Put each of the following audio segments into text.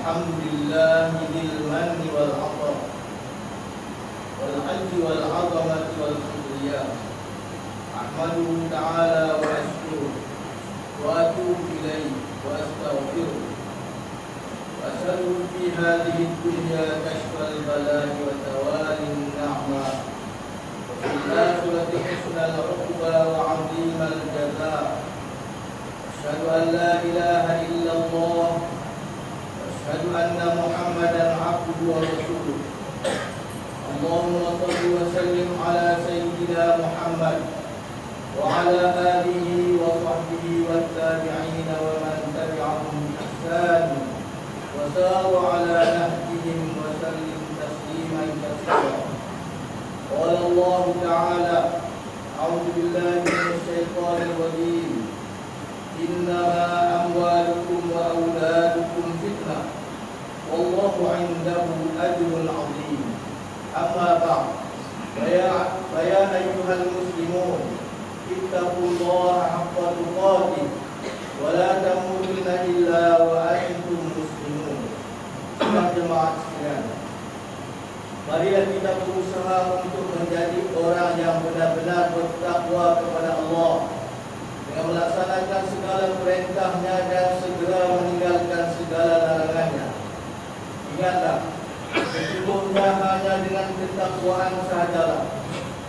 Alhamdulillah bil manni wal 'athar wal 'ajzi wal 'azamati wal kibriya. Ahmaduhu ta'ala wa ashkuruh wa atubu ilayhi wa astaghfiruh. Wa as'aluhu fi hadhihi dunya kashfal bala'i wa tawalin ni'mah wa fil akhirati husnal 'uqba wa 'azimal jazaa. Asyhadu an la ilaha illallah Asyhadu anna Muhammadan abduhu wa rasuluh. Allahumma shalli wa sallim ala sayyidina Muhammad wa ala alihi wa sahbihi wa tabi'in wa man tabi'ahum bi ihsan wa saru ala nahjihim wa sallim tasliman katsira. Qala Allah ta'ala, a'udzu billahi minasy syaithanir rajim. Innama amwalukum wa auladukum fitnah wallahu 'indahu ajrun 'azim. Amma ba'd. Ya ayyuhal muslimun, ittaqullaha haqqa tuqatih wa la tamutunna illa wa antum muslimun. Jemaah sekalian, marilah kita berusaha untuk menjadi orang yang benar-benar bertakwa kepada Allah dengan melaksanakan segala perintahnya dan segera meninggalkan segala larangannya. Ingatlah, sesungguhnya hanya dengan ketakwaan sahajalah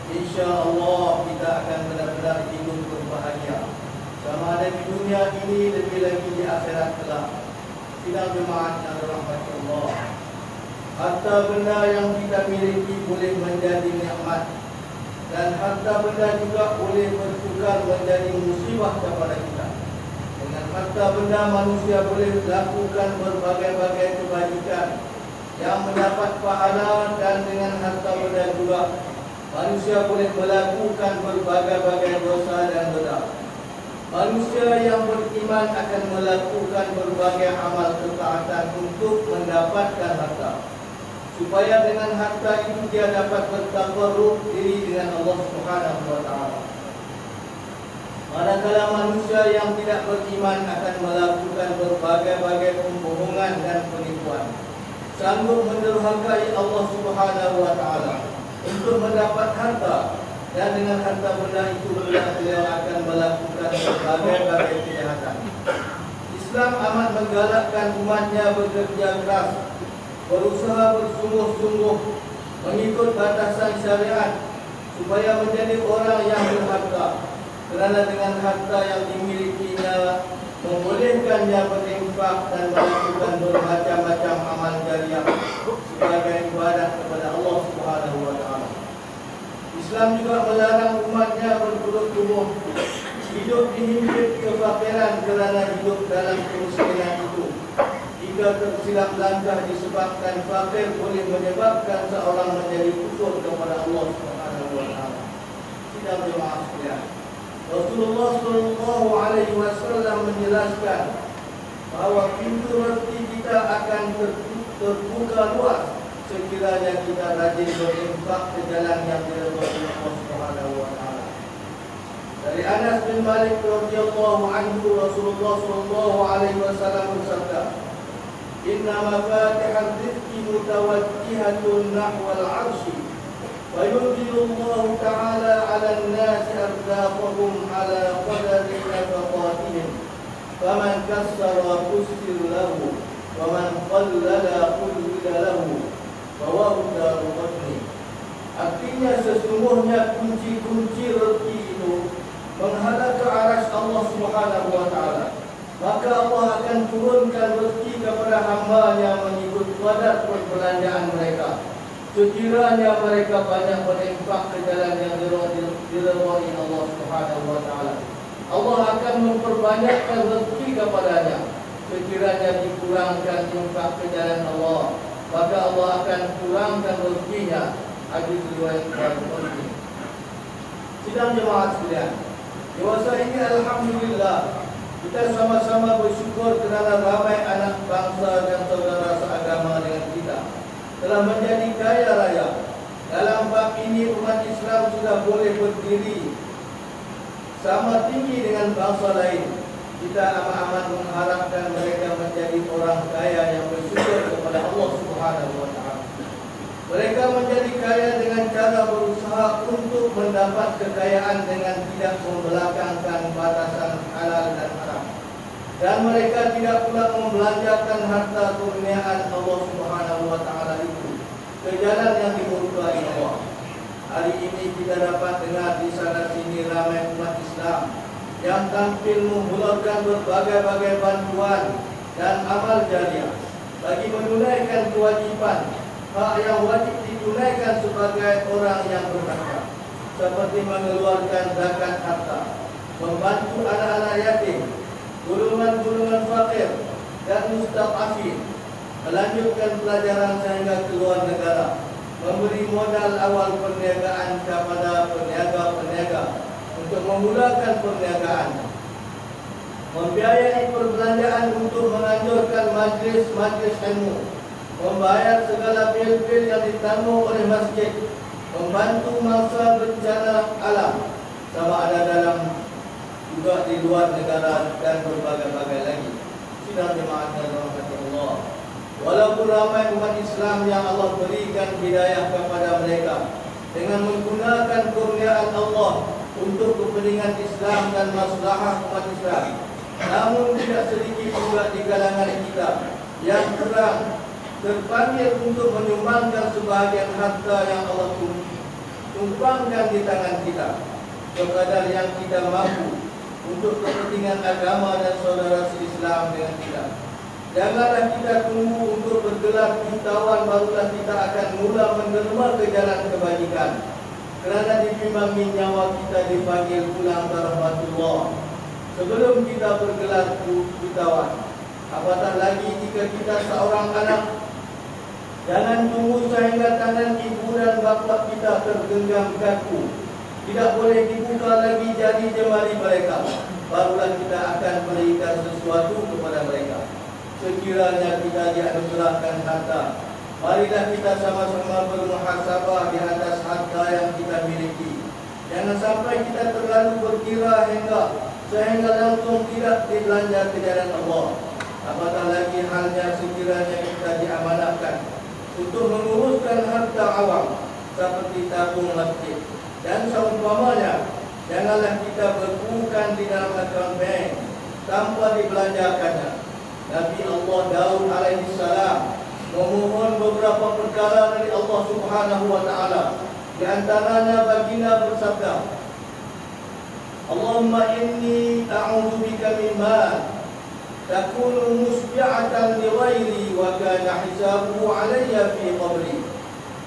insya-Allah kita akan benar-benar hidup berbahagia, sama ada di dunia ini lebih lagi di akhirat kelak. Sidang jemaah yang dirahmati Allah, harta benda yang kita miliki boleh menjadi nikmat, dan harta benda juga boleh bertukar menjadi musibah kepada kita. Dengan harta benda manusia boleh lakukan berbagai-bagai kebajikan yang mendapat pahala, dan dengan harta benda juga manusia boleh melakukan berbagai-bagai dosa dan beda. Manusia yang beriman akan melakukan berbagai amal ketaatan untuk mendapatkan harta, supaya dengan harta itu dia dapat bertakarruf diri dengan Allah Subhanahu wa taala. Manakala manusia yang tidak beriman akan melakukan berbagai-bagai pembohongan dan penipuan, sanggup mendurhakai Allah Subhanahu wa taala untuk mendapat harta, dan dengan harta benda itu beliau akan melakukan berbagai-bagai kejahatan. Islam amat menggalakkan umatnya bekerja keras, berusaha bersungguh-sungguh mengikut batasan syariat supaya menjadi orang yang berharta, kerana dengan harta yang dimilikinya membolehkannya berinfak dan melakukan bermacam-macam amal jariah sebagai ibadah kepada Allah Subhanahu wa taala. Islam juga melarang umatnya berturut-turut hidup dihimpit kefakiran kerana hidup dalam kemiskinan itu. Jika tersilap langkah disebabkan fakir boleh menyebabkan seorang menjadi kufur kepada Allah Subhanahu wa taala. Sidang jemaah sekalian, Rasulullah sallallahu alaihi wasallam menjelaskan bahawa pintu rezeki kita akan terbuka luas sekiranya kita rajin berinfak ke jalan yang diridhai Allah Subhanahu wa taala. Dari Anas bin Malik radhiyallahu anhu, Rasulullah sallallahu alaihi wasallam bersabda, "Inna mafatihal rizqi mutawajjihatun nahwal 'arsy, wa yunzilullahu ta'ala 'alan nasi arzaqahum 'ala qadari nafaqatihim. Faman kassara kusir lahu, wa man qallala qulila lahu." Rawahu Daraqutni. Artinya sesungguhnya kunci-kunci rezeki itu menghadap ke arasy Allah Subhanahu wa taala. Maka Allah akan turunkan rezeki kepada hamba-Nya mengikut kadar perbelanjaan mereka, sekiranya mereka banyak berinfak ke jalan yang diridhai Allah Subhanahu wa taala. Allah akan memperbanyakkan rezeki kepadanya, sekiranya dikurangkan infak ke jalan Allah, maka Allah akan kurangkan rezekinya. Hadis riwayat Bukhari. Sidang jemaah sekalian, dewasa ini alhamdulillah kita sama-sama bersyukur kerana ramai anak bangsa dan saudara seagama dengan kita telah menjadi kaya raya. Dalam bab ini umat Islam sudah boleh berdiri sama tinggi dengan bangsa lain. Kita amat-amat mengharapkan mereka menjadi orang kaya yang bersyukur menjadi kaya dengan cara berusaha untuk mendapat kekayaan dengan tidak membelakangkan batasan halal dan haram. Dan mereka tidak pula membelanjakan harta kurniaan Allah Subhanahu wa taala itu ke jalan yang dimurkai Allah. Hari ini kita dapat dengar di sana sini ramai umat Islam yang tampil menghulurkan berbagai-bagai bantuan dan amal jariah bagi menunaikan kewajiban hak yang wajib ditunaikan sebagai orang yang berharta, seperti mengeluarkan zakat harta, membantu anak-anak yatim, golongan-golongan fakir dan mustad'afin, melanjutkan pelajaran sehingga ke luar negara, memberi modal awal perniagaan kepada peniaga-peniaga untuk memulakan perniagaan, membiayai perbelanjaan untuk menganjurkan majlis-majlis ilmu, membayar segala bil-bil yang ditanggung oleh masjid, membantu masa bencana alam, sama ada dalam juga di luar negara dan berbagai-bagai lagi. Sidang jemaah yang dirahmati Allah. Walaupun ramai umat Islam yang Allah berikan hidayah kepada mereka dengan menggunakan kurniaan Allah untuk kepentingan Islam dan maslahah umat Islam, namun tidak sedikit juga di kalangan kita yang kurang terpanggil untuk menyumbangkan sebahagian harta yang Allah tumpangkan di tangan kita sekadar yang kita mampu untuk kepentingan agama dan saudara Islam dengan kita. Janganlah kita tunggu untuk bergelar jutawan barulah kita akan mula menderma ke jalan kebajikan, kerana dibimbing nyawa kita dipanggil pulang ke rahmatullah sebelum kita bergelar jutawan. Apatah lagi jika kita seorang anak. Jangan tunggu sehingga tangan ibu dan bapa kita tergenggam kaku, tidak boleh dibuka lagi jari jemari mereka, barulah kita akan berikan sesuatu kepada mereka. Sekiranya kita dianugerahkan harta, marilah kita sama-sama bermuhasabah di atas harta yang kita miliki. Jangan sampai kita terlalu berkira sehingga langsung tidak dibelanja ke jalan Allah. Apatah lagi halnya sekiranya kita diamanahkan untuk menguruskan harta awam seperti tabung masjid dan seumpamanya. Janganlah kita berbukan di dalam akaun bank tanpa dibelanjakannya. Nabi Allah Daud alaihi salam memohon beberapa perkara dari Allah Subhanahu wa taala. Di antaranya baginda bersabda, Allahumma inni a'udzubika min mal takunu musbi'atan li ghairi wa kana hisabuhu alayya fi qabri.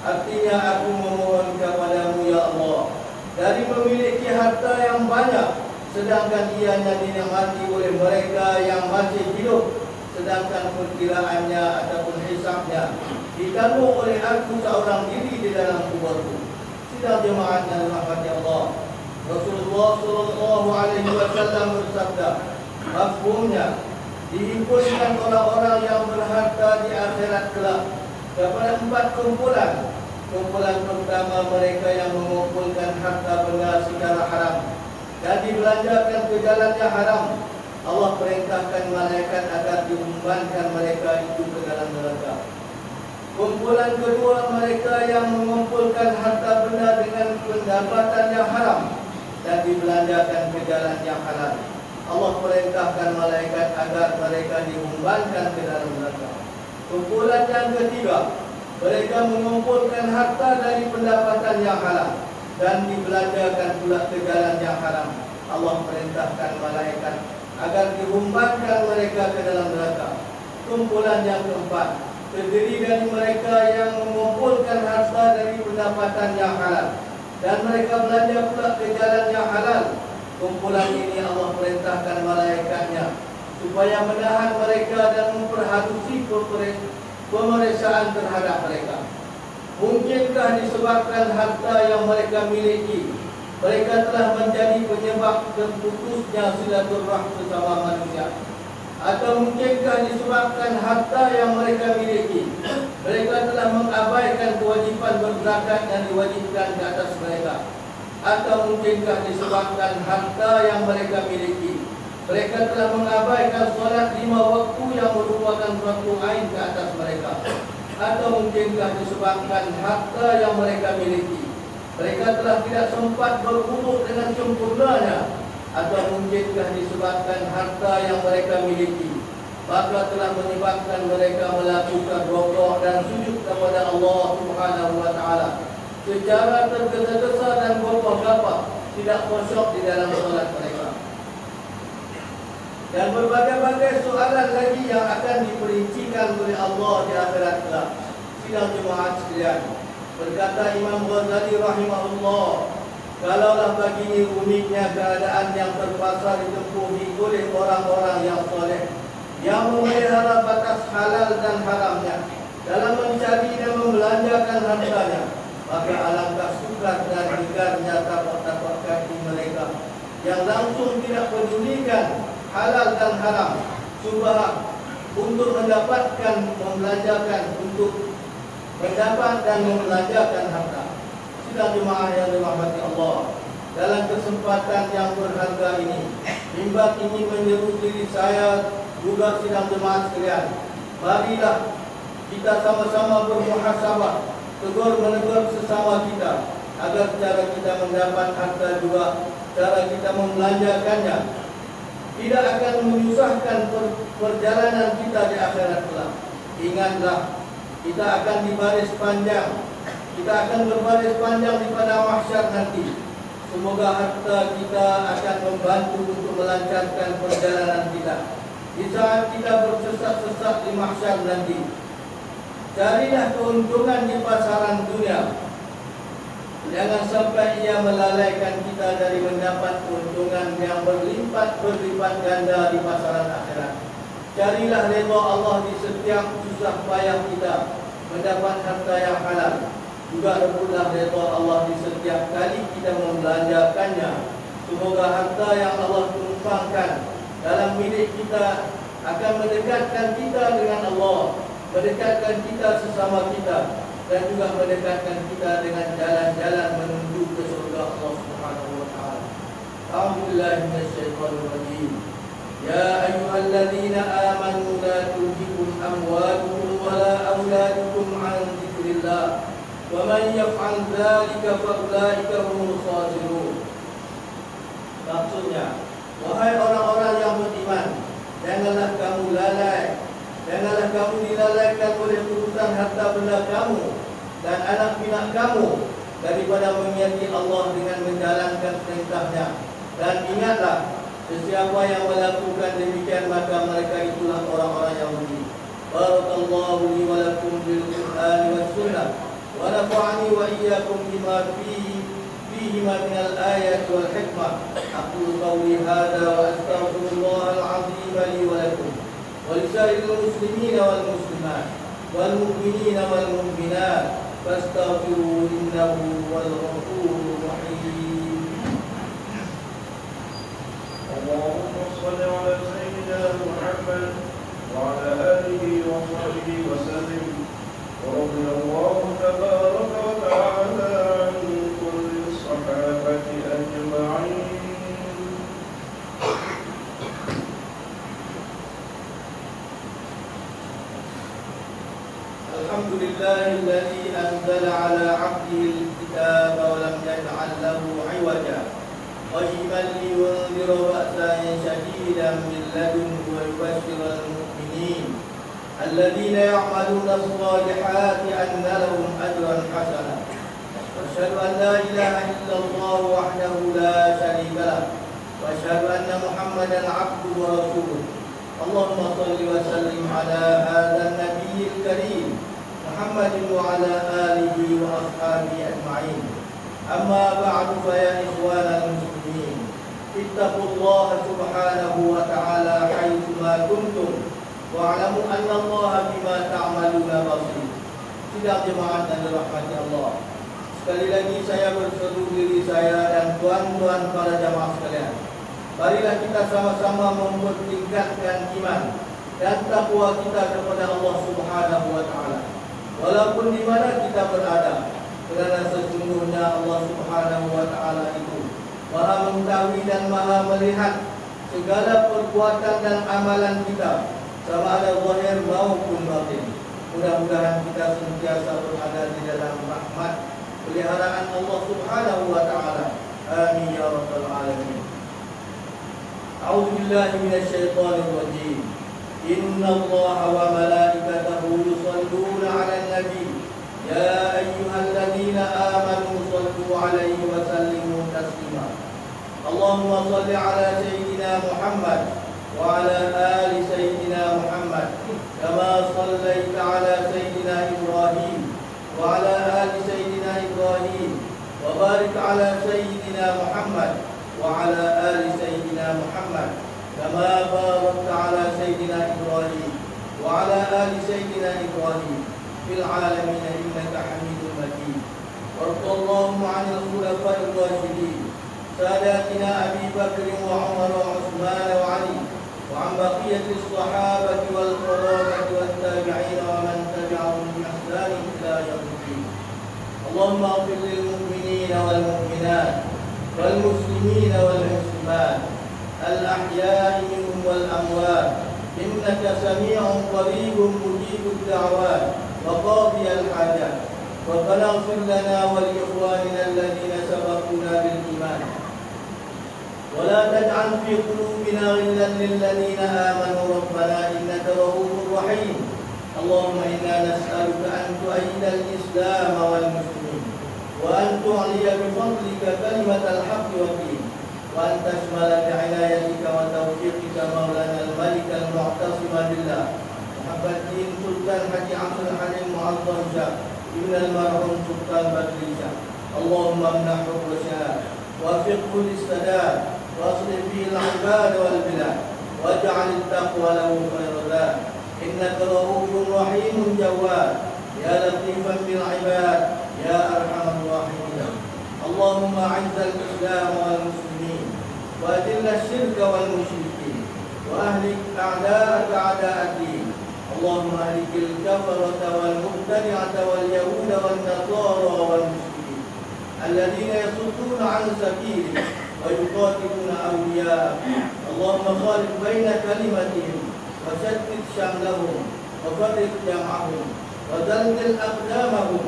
Artinya aku memohon kepadamu ya Allah dari memiliki harta yang banyak sedangkan ianya dinikmati oleh mereka yang masih hidup, sedangkan perkiraannya ataupun hisabnya ditanggung oleh aku seorang diri di dalam kuburku. Sidang jemaah yang dirahmati Allah, Rasulullah sallallahu alaihi wasallam bersabda, mafhumnya dihimpunkan orang-orang yang berharta di akhirat kelak kepada 4 kumpulan. Kumpulan pertama mereka yang mengumpulkan harta benda secara haram dan dibelanjakan ke jalan yang haram. Allah perintahkan malaikat agar diumbankan mereka itu ke dalam neraka. Kumpulan kedua mereka yang mengumpulkan harta benda dengan pendapatan yang haram dan dibelanjakan ke jalan yang halal. Allah perintahkan malaikat agar mereka diumbankan ke dalam neraka. Kumpulan yang ketiga, mereka mengumpulkan harta dari pendapatan yang halal dan dibelanjakan pula ke jalan yang haram. Allah perintahkan malaikat agar diumbankan mereka ke dalam neraka. Kumpulan yang keempat, terdiri dari mereka yang mengumpulkan harta dari pendapatan yang halal dan mereka belanja pula ke jalan yang halal. Kumpulan ini Allah perintahkan malaikatnya supaya menahan mereka dan memperhatusi pemeriksaan terhadap mereka. Mungkinkah disebabkan harta yang mereka miliki, mereka telah menjadi penyebab terputusnya silaturahmi sesama manusia? Atau mungkinkah disebabkan harta yang mereka miliki, mereka telah mengabaikan kewajiban berzakat yang diwajibkan ke atas mereka? Atau mungkinkah disebabkan harta yang mereka miliki, mereka telah mengabaikan solat 5 waktu yang merupakan fardu ain ke atas mereka? atau mungkinkah disebabkan harta yang mereka miliki, mereka telah tidak sempat berwuduk dengan sempurnanya, atau mungkinkah disebabkan harta yang mereka miliki maka telah menyebabkan mereka melakukan rukuk dan sujud kepada Allah Subhanahu wa taala secara tergesa-gesa dan gagap-gagap, tidak khusyuk di dalam solat mereka. Dan berbagai-bagai soalan lagi yang akan diperincikan oleh Allah di akhirat kelak. Sidang jemaat sekalian, berkata Imam Ghazali rahimahullah, kalaulah begini rumitnya keadaan yang terpaksa ditempuhi oleh orang-orang yang soleh, yang memelihara batas halal dan haramnya dalam mencari dan membelanjakan hartanya, maka alangkah sukar dan gegarnya tapak-tapak kaki mereka yang langsung tidak pedulikan halal dan haram subah untuk mendapatkan, membelanjakan, untuk mendapat dan membelanjakan harta. Sidang jemaah yang dirahmati Allah, dalam kesempatan yang berharga ini, Mimbar ingin menyeru diri saya juga sidang jemaat sekalian, marilah kita sama-sama bermuhasabah, tegur-menegur sesama kita, agar cara kita mendapat harta juga cara kita membelanjakannya tidak akan menyusahkan perjalanan kita di akhirat kelak. Ingatlah, kita akan dibaris panjang, kita akan berbaris panjang di pada mahsyar nanti. Semoga harta kita akan membantu untuk melancarkan perjalanan kita di saat kita bersesat-sesat di mahsyar nanti. Carilah keuntungan di pasaran dunia, jangan sampai ia melalaikan kita dari mendapat keuntungan yang berlipat ganda di pasaran akhirat. Carilah redha Allah di setiap susah payah kita mendapat harta yang halal. Juga rebutlah redha Allah di setiap kali kita membelanjakannya. Semoga harta yang Allah tumpangkan dalam milik kita akan mendekatkan kita dengan Allah, mendekatkan kita sesama kita, dan juga mendekatkan kita dengan jalan-jalan menuju ke surga Allah Subhanahu wa taala. A'udzubillahi minasyaitonir rajim. Ya ayyuhalladzina amanu la tulhikum amwalukum wa la auladukum an dzikrillah wa man yaf'al dzalika fa ulaika humul khasirun. Maksudnya, wahai orang-orang yang beriman, janganlah kamu lalai, janganlah kamu dilalaikan oleh urusan harta benda kamu dan anak pinak kamu daripada mengiati Allah dengan menjalankan perintahnya. Dan ingatlah, sesiapa yang melakukan demikian maka mereka itulah orang-orang yang rugi. Barakallahu li wa lakum bil Qur'ani was sunnah wa nafa'ani wa iyyakum bima فيهما من الآيات والحكمة. أقول قولي هذا وأستغفر الله العظيم لي ولكم ولسائر المسلمين والمسلمات والمؤمنين والمؤمنات فاستغفروا إنه هو الغفور الرحيم. اللهم صل على سيدنا محمد وعلى آله وصحبه وسلم. ورضي الله تبارك وتعالى عن كل الصحابة أجمعين. الحمد لله الذي أنزل على عبده الكتاب ولم يجعل له عوجا قيما لينذر بأسا شديدا من لدنه ويبشر المؤمنين الذين يعملون الصالحات أن لهم أجرا حسنا. وأشهد أن لا إله إلا الله وحده لا شريك له وأشهد أن محمدا عبده ورسوله. اللهم صل وسلم على هذا النبي الكريم محمد وعلى آله وأصحابه أجمعين. أما بعد فيا إخوان المسلمين، اتقوا الله سبحانه وتعالى حيثما كنتم واعلموا أن الله بما تعملون بصير. Sidang jemaat dan dirahmati Allah, sekali lagi saya berseru diri saya dan tuan-tuan para jamaah sekalian, marilah kita sama-sama mempertingkatkan iman dan takwa kita kepada Allah Subhanahu wa taala. Walaupun di mana kita berada, kerana sesungguhnya Allah Subhanahu wa taala itu Maha mengetahui dan Maha melihat segala perbuatan dan amalan kita, sama ada zahir maupun batin. Mudah-mudahan kita senantiasa berada di dalam rahmat peliharaan Allah Subhanahu wa taala. Amin ya rabbal alamin. A'udzu billahi minasyaitonir rajim. Innallaha wa malaikatahu yusholluna 'alan nabi. Ya ayyuhalladzina amanu shallu 'alaihi wa sallimu taslima. Allahumma shalli 'ala sayyidina Muhammad wa 'ala ali sayyidina Muhammad kama shallaita 'ala sayyidina Ibrahim wa 'ala ali sayyidina Ibrahim wa barik 'ala sayyidina Muhammad wa 'ala ali sayyidina Muhammad kama barakta 'ala sayyidina Ibrahim wa 'ala ali sayyidina Ibrahim fil 'alamin innaka Hamidum Majid. Warḍallahu 'anil khulafa'ir rasyidin ساداتنا أبي بكر وعمر وعثمان وعلي وعن بقية الصحابة والقرابة والتابعين ومن تبعهم بإحسان إلى يوم الدين. اللهم اغفر للمؤمنين والمؤمنات والمسلمين والمسلمات الأحياء منهم والأموات إنك سميع قريب مجيب الدعوات وقاضي الحاجات. ربنا اغفر لنا ولإخواننا الذين سبقونا بالإيمان ولا تجعل في قلوبنا غلا للذين آمنوا ربنا إنك رؤوف رحيم. اللهم إنا نسألك أن تؤيد الإسلام والمسلمين وأن تعلي بفضلك كلمة الحق والدين وأن تشمل بعنايتك وتوفيقك مولانا الملك المعتصم بالله محب الدين سلطان حجي عبد الحليم معظم شاه ابن المرحوم سلطان بدر شاه. اللهم امنحه الرشاد ووفقه للسداد واصلح به العباد والبلاد واجعل التقوى له خير ذات. إنك رؤوف رحيم جواد يا لطيفا بالعباد يا أرحم الراحمين. اللهم أعز الإسلام والمسلمين وأذل الشرك والمشركين وأهلك أعداءك أعداء الدين. اللهم أهلك الكفرة والمبتدعة واليهود والنصارى والمشركين الذين يصدون عن سبيلك ويقاتلون أولياءك. اللهم خالف بين كلمتهم وشتت شملهم وفرق جمعهم وزلزل أقدامهم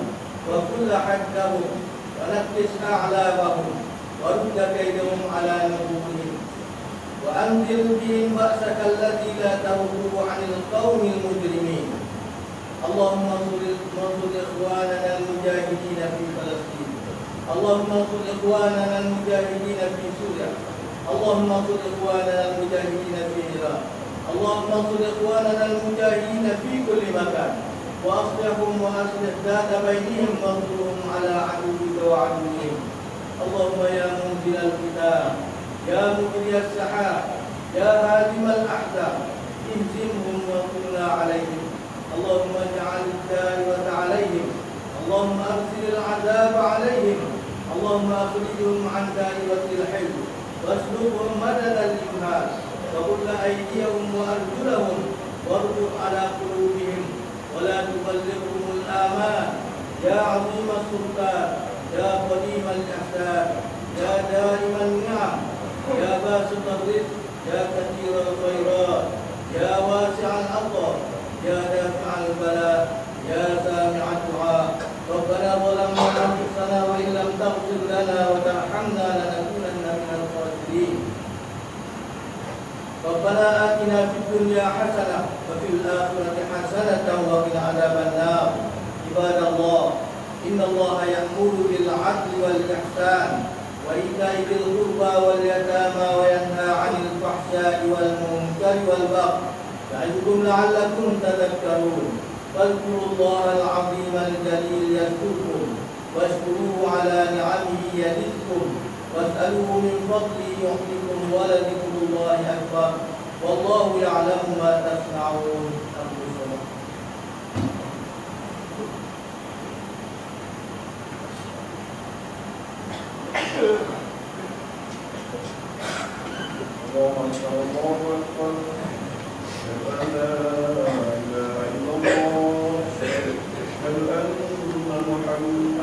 وكل حدهم ونكس أعلامهم ورد كيدهم على نبوهم وأنزل بهم بأسك الذي لا ترده عن القوم المجرمين. اللهم انصر إخواننا المجاهدين في فلسطين. اللهم انصر إخواننا المجاهدين في سوريا. اللهم انصر إخواننا المجاهدين في العراق. اللهم انصر إخواننا المجاهدين في كل مكان وأصلحهم وأصلح ذات بينهم وانصرهم على عدوك وعدوهم. اللهم يا منزل الكتاب يا مجري السحاب يا هادم الأحزاب اهزمهم وانصرنا عليهم. اللهم اجعل الدائرة عليهم. اللهم أرسل العذاب عليهم. اللهم أخرجهم عن دائرة الحلم واسلكهم مدد الإمهال وكل أيديهم وأرجلهم واربط على قلوبهم ولا تبلغهم الآمان. يا عظيم السلطان يا قديم الإحسان يا دائم النعم يا باسط الرزق يا كثير الخيرات يا واسع العطاء يا دافع البلاء يا سامع الدعاء. ربنا ظلمنا أنفسنا وإن لم تغفر لنا وترحمنا لنكونن من الخاسرين. ربنا آتنا في الدنيا حسنة وفي الآخرة حسنة وقنا عذاب النار. عباد الله إن الله يأمر بالعدل والإحسان وإيتاء ذي القربى واليتامى وينهى عن الفحشاء والمنكر والبغي يعظكم لعلكم تذكرون. فاذكروا الله العظيم الجليل يذكركم واشكروه على نعمه يزدكم واسألوه من فضله يعطيكم ولذكر الله أكبر والله يعلم ما تصنعون. الله أكبر الله أكبر أشهد أن لا إله إلا الله أشهد أن محمدا